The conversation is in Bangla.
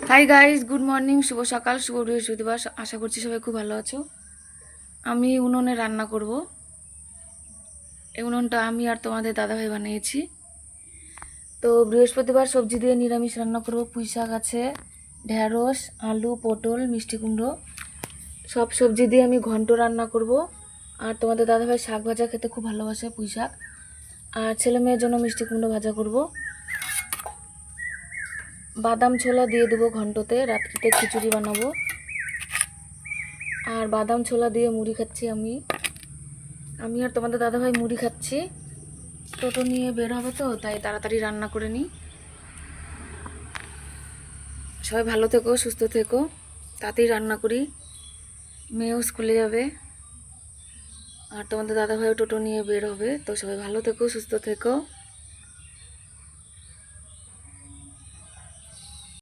হাই গাইস, গুড মর্নিং, শুভ সকাল, শুভ বৃহস্পতিবার। আশা করছি সবাই খুব ভালো আছো। আমি উনুনে রান্না করব। এই উনুনটা আমি আর তোমাদের দাদাভাই বানিয়েছি। তো বৃহস্পতিবার সবজি দিয়ে নিরামিষ রান্না করব। পুঁই শাক আছে, ঢেঁড়স, আলু, পটল, মিষ্টি কুমড়ো, সব সবজি দিয়ে আমি ঘন্ট রান্না করব। আর তোমাদের দাদাভাই শাক ভাজা খেতে খুব ভালোবাসে, পুঁই শাক। আর ছেলে মেয়ের জন্য মিষ্টি কুমড়ো ভাজা করব। বাদাম ছোলা দিয়ে দেবো ঘন্টতে, রাত্রিতে খিচুড়ি বানাবো। আর বাদাম ছোলা দিয়ে মুড়ি খাচ্ছি আমি আর তোমাদের দাদাভাই মুড়ি খাচ্ছি। টোটো নিয়ে বের হবে, তো তাই তাড়াতাড়ি রান্না করে নিই। সবাই ভালো থেকো, সুস্থ থেকো, তাড়াতাড়ি রান্না করি। মেয়েও স্কুলে যাবে আর তোমাদের দাদাভাইও টোটো নিয়ে বের হবে। তো সবাই ভালো থেকো, সুস্থ থেকো।